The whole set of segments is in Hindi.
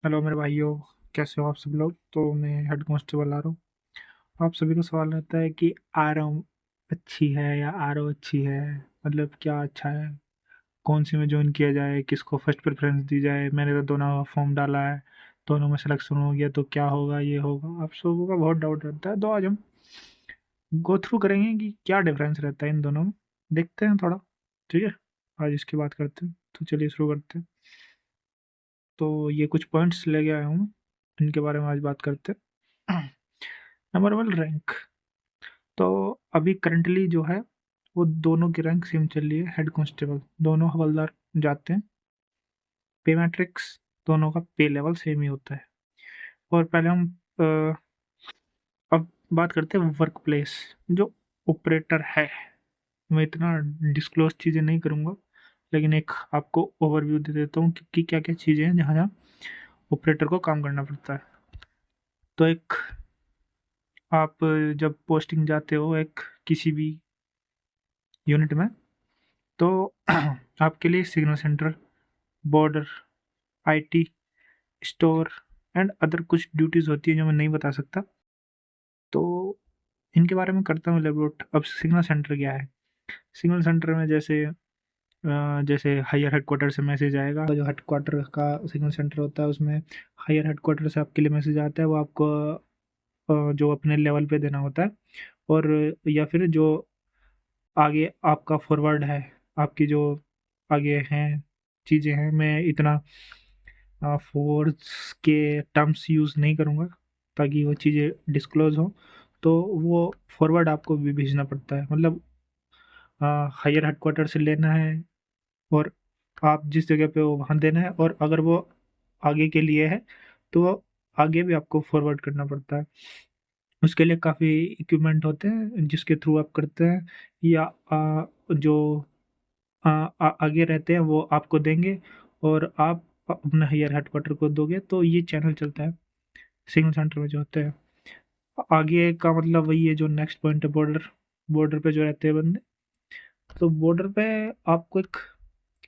हेलो मेरे भाइयों, कैसे हो आप सब लोग। तो मैं हेड कांस्टेबल आ रहा हूँ। आप सभी को सवाल रहता है कि आरएम अच्छी है या आरओ अच्छी है, मतलब क्या अच्छा है, कौन सी में ज्वाइन किया जाए, किसको फर्स्ट प्रेफरेंस दी जाए। मैंने तो दोनों का फॉर्म डाला है, दोनों में सिलेक्शन हो गया तो क्या होगा, ये होगा। आप सबों का बहुत डाउट रहता है, तो आज हम गो थ्रू करेंगे कि क्या डिफरेंस रहता है इन दोनों में। देखते हैं थोड़ा, ठीक है। आज इसकी बात करते हैं, तो चलिए शुरू करते हैं। तो ये कुछ पॉइंट्स ले गया हूँ, इनके बारे में आज बात करते हैं। Number one, rank. तो अभी करंटली जो है वो दोनों की रैंक सेम चल रही है। हेड कांस्टेबल दोनों हवलदार जाते हैं। पे मैट्रिक्स दोनों का पे लेवल सेम ही होता है। और पहले हम अब बात करते हैं वर्क प्लेस। जो ऑपरेटर है, मैं इतना डिस्क्लोज चीज़ें नहीं करूँगा, लेकिन एक आपको ओवरव्यू दे देता हूँ कि क्या क्या चीज़ें हैं जहाँ जहाँ ऑपरेटर को काम करना पड़ता है। तो एक, आप जब पोस्टिंग जाते हो एक किसी भी यूनिट में, तो आपके लिए signal centre, border, IT, store and other कुछ ड्यूटीज़ होती है जो मैं नहीं बता सकता। तो इनके बारे में करता हूँ एलेबोरेट। अब सिग्नल सेंटर क्या है। सिग्नल सेंटर में जैसे हायर हेडक्वार्टर से मैसेज आएगा, जो हेडक्वार्टर का सिग्नल सेंटर होता है उसमें हायर हेडक्वार्टर से आपके लिए मैसेज आता है, वो आपको जो अपने लेवल पे देना होता है। और या फिर जो आगे आपका फॉरवर्ड है, आपकी जो आगे हैं चीज़ें हैं, मैं इतना फोर्स के टर्म्स यूज़ नहीं करूँगा ताकि वो चीज़ें डिस्क्लोज हो। तो वो फॉरवर्ड आपको भी भेजना पड़ता है, मतलब हायर हेडक्वार्टर से लेना है, और आप जिस जगह पे हो वहाँ देना है। और अगर वो आगे के लिए है तो वो आगे भी आपको फॉरवर्ड करना पड़ता है। उसके लिए काफ़ी इक्विपमेंट होते हैं जिसके थ्रू आप करते हैं, या जो आगे रहते हैं वो आपको देंगे, और आप अपने हायर हेडक्वार्टर को दोगे, तो ये चैनल चलता है सिग्नल सेंटर में जो होते हैं। आगे का मतलब वही है जो नेक्स्ट पॉइंट है, बॉर्डर। बॉर्डर पे जो रहते हैं बंदे, तो बॉर्डर पे आपको एक,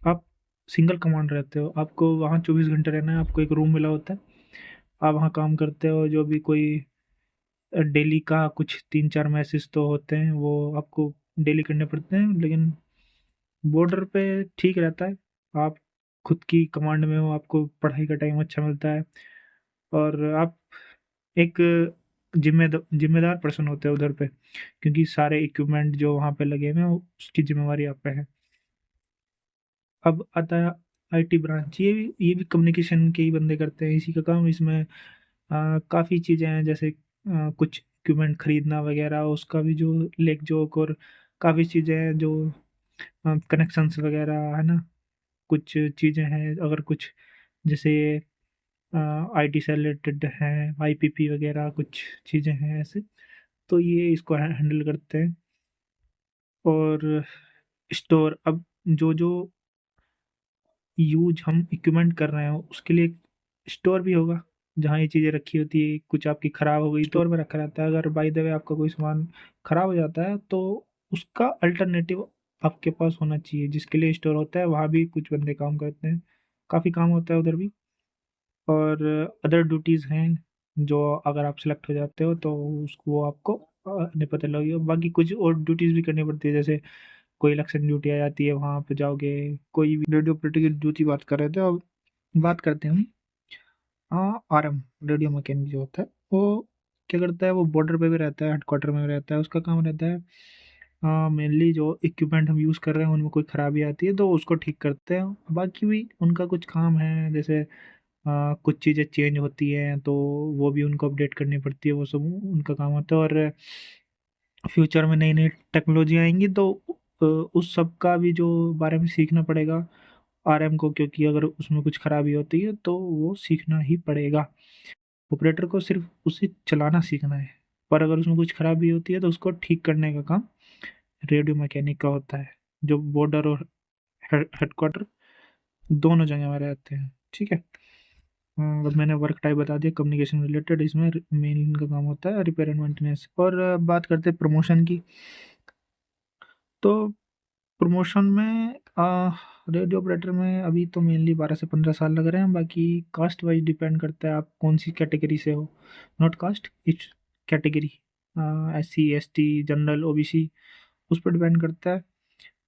आप सिंगल कमांड रहते हो, आपको वहाँ 24 घंटे रहना है। आपको एक रूम मिला होता है, आप वहाँ काम करते हो। जो भी कोई डेली का कुछ 3-4 मैसेज तो होते हैं, वो आपको डेली करने पड़ते हैं, लेकिन बॉर्डर पे ठीक रहता है। आप खुद की कमांड में हो, आपको पढ़ाई का टाइम अच्छा मिलता है, और आप एक जिम्मेदार पर्सन होते हैं उधर पे, क्योंकि सारे इक्विपमेंट जो वहाँ पे लगे हुए हैं उसकी जिम्मेवारी आप पे है। अब आता है आईटी ब्रांच। ये भी कम्युनिकेशन के ही बंदे करते हैं इसी का काम। इसमें काफ़ी चीज़ें हैं, जैसे कुछ इक्विपमेंट खरीदना वगैरह, उसका भी जो लेक जोक, और काफ़ी चीज़ें हैं जो कनेक्शंस वगैरह है ना। कुछ चीज़ें हैं, अगर कुछ जैसे आईटी से रिलेटेड हैं, आईपीपी वगैरह कुछ चीज़ें हैं ऐसे, तो ये इसको हैंडल करते हैं। और स्टोर, अब जो जो यूज हम इक्विपमेंट कर रहे हो उसके लिए स्टोर भी होगा, जहाँ ये चीज़ें रखी होती है। कुछ आपकी ख़राब हो गई, स्टोर में रखा रहता है। अगर बाय द वे आपका कोई सामान ख़राब हो जाता है तो उसका अल्टरनेटिव आपके पास होना चाहिए, जिसके लिए स्टोर होता है। वहाँ भी कुछ बंदे काम करते हैं, काफ़ी काम होता है उधर भी। और अदर ड्यूटीज़ हैं जो अगर आप सेलेक्ट हो जाते हो तो उसको वो आपको नहीं पता लगेगा। बाकी कुछ और ड्यूटीज़ भी करनी पड़ती है, जैसे कोई इलेक्शन ड्यूटी आ जाती है, वहाँ पे जाओगे। कोई भी रेडियो ऑपरेटर की ड्यूटी बात कर रहे थे, अब बात करते हैं हम। हाँ, आरएम रेडियो मैकेनिक जो होता है वो क्या करता है, वो बॉर्डर पे भी रहता है, हेडक्वार्टर में भी रहता है। उसका काम रहता है मेनली जो इक्विपमेंट हम यूज़ कर रहे हैं उनमें कोई ख़राबी आती है तो उसको ठीक करते हैं। बाकी भी उनका कुछ काम है, जैसे कुछ चीज़ें चेंज होती हैं तो वो भी उनको अपडेट करनी पड़ती है, वो सब उनका काम होता है। और फ्यूचर में नई नई टेक्नोलॉजी आएंगी तो उस सब का भी जो बारे में सीखना पड़ेगा आरएम को, क्योंकि अगर उसमें कुछ खराबी होती है तो वो सीखना ही पड़ेगा। ऑपरेटर को सिर्फ उसे चलाना सीखना है, पर अगर उसमें कुछ खराबी होती है तो उसको ठीक करने का काम रेडियो मैकेनिक का होता है, जो बॉर्डर और हेडक्वार्टर दोनों जगह में रहते हैं, ठीक है। अब मैंने वर्क टाइप बता दिया कम्युनिकेशन रिलेटेड। इसमें मेन इनका काम होता है रिपेयर एंड मेंटेनेंस। और बात करते हैं प्रमोशन की। तो प्रमोशन में रेडियो ऑपरेटर में अभी तो मेनली 12 से 15 साल लग रहे हैं, बाकी कास्ट वाइज डिपेंड करता है आप कौन सी कैटेगरी से हो। Not caste, it's category. SC ST, general, OBC, उस पर डिपेंड करता है।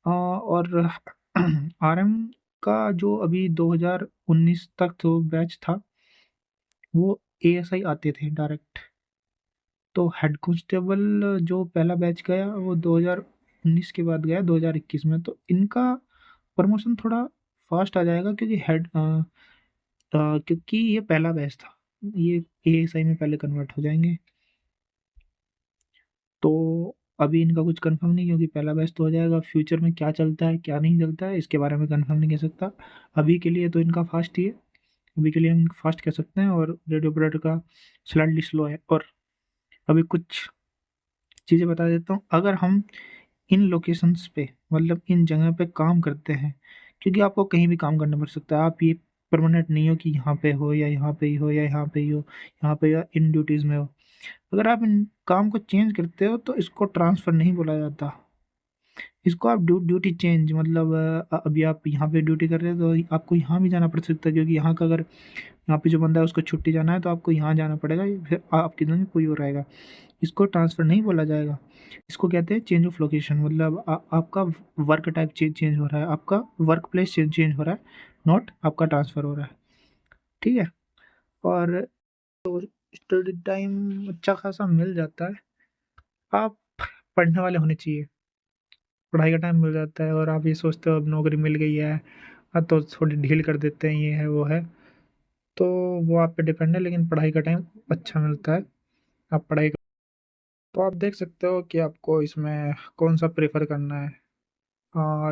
और RM का जो अभी 2019 तक तो बैच था, वो ASI आते थे डायरेक्ट। तो हेड कांस्टेबल जो पहला बैच गया वो 2019 के बाद गया 2021 में, तो इनका प्रमोशन थोड़ा फास्ट आ जाएगा, क्योंकि क्योंकि ये पहला बैच था। ये ASI में पहले कन्वर्ट हो जाएंगे। तो अभी इनका कुछ कंफर्म नहीं, क्योंकि पहला बैच तो हो जाएगा। फ्यूचर में क्या चलता है क्या नहीं चलता है इसके बारे में कंफर्म नहीं कह सकता। अभी के लिए तो इनका फास्ट ही है। अभी के लिए हम फास्ट कह सकते हैं, और रेडियो ऑपरेटर का स्लाइटली स्लो है। और अभी कुछ चीज़ें बता देता हूँ। अगर हम इन लोकेशंस पे, मतलब इन जगह पे काम करते हैं, क्योंकि आपको कहीं भी काम करना पड़ सकता है। आप ये परमानेंट नहीं हो कि यहाँ पे हो या यहाँ पे ही हो या यहाँ पे ही हो, यहाँ पे या इन ड्यूटीज़ में हो। अगर आप इन काम को चेंज करते हो तो इसको ट्रांसफ़र नहीं बोला जाता। इसको आप ड्यूटी चेंज, मतलब अभी आप यहाँ पे ड्यूटी कर रहे हो तो आपको यहाँ भी जाना पड़ सकता है, क्योंकि यहाँ का अगर यहाँ पे जो बंदा है उसको छुट्टी जाना है तो आपको यहाँ जाना पड़ेगा, फिर आपकी जगह कोई और आएगा। इसको ट्रांसफ़र नहीं बोला जाएगा। इसको कहते हैं चेंज ऑफ लोकेशन। मतलब आपका वर्क टाइप चेंज हो रहा है, आपका वर्क प्लेस चेंज हो रहा है, नॉट आपका ट्रांसफ़र हो रहा है। ठीक है। और स्टडी टाइम अच्छा खासा मिल जाता है। आप पढ़ने वाले होने चाहिए। पढ़ाई का टाइम मिल जाता है और आप ये सोचते हो अब नौकरी मिल गई है, तो थोड़ी ढील कर देते हैं, ये है वो है। तो वो आप पे डिपेंड है, लेकिन पढ़ाई का टाइम अच्छा मिलता है। आप पढ़ाई तो आप देख सकते हो कि आपको इसमें कौन सा प्रेफर करना है।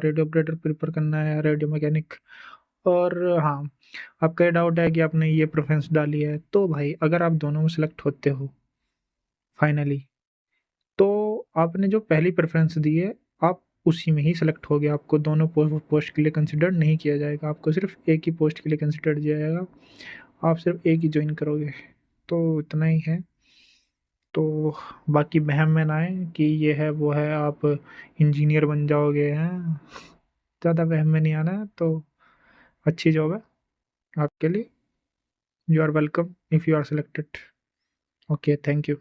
रेडियो ऑपरेटर प्रेफर करना है, रेडियो मैकेनिक। और हाँ, आपका ये डाउट है कि आपने ये प्रेफरेंस डाली है, तो भाई अगर आप दोनों में सेलेक्ट होते हो फाइनली, तो आपने जो पहली प्रेफरेंस दी है, आप उसी में ही सेलेक्ट हो गया। आपको दोनों पोस्ट के लिए कंसिडर नहीं किया जाएगा, आपको सिर्फ एक ही पोस्ट के लिए कंसिडर किया जाएगा। आप सिर्फ एक ही ज्वाइन करोगे। तो इतना ही है। तो बाकी वहम में ना आए कि ये है वो है, आप इंजीनियर बन जाओगे हैं। ज़्यादा वहम में नहीं आना है। तो अच्छी जॉब है आपके लिए। You are welcome if you are selected. Okay, thank you.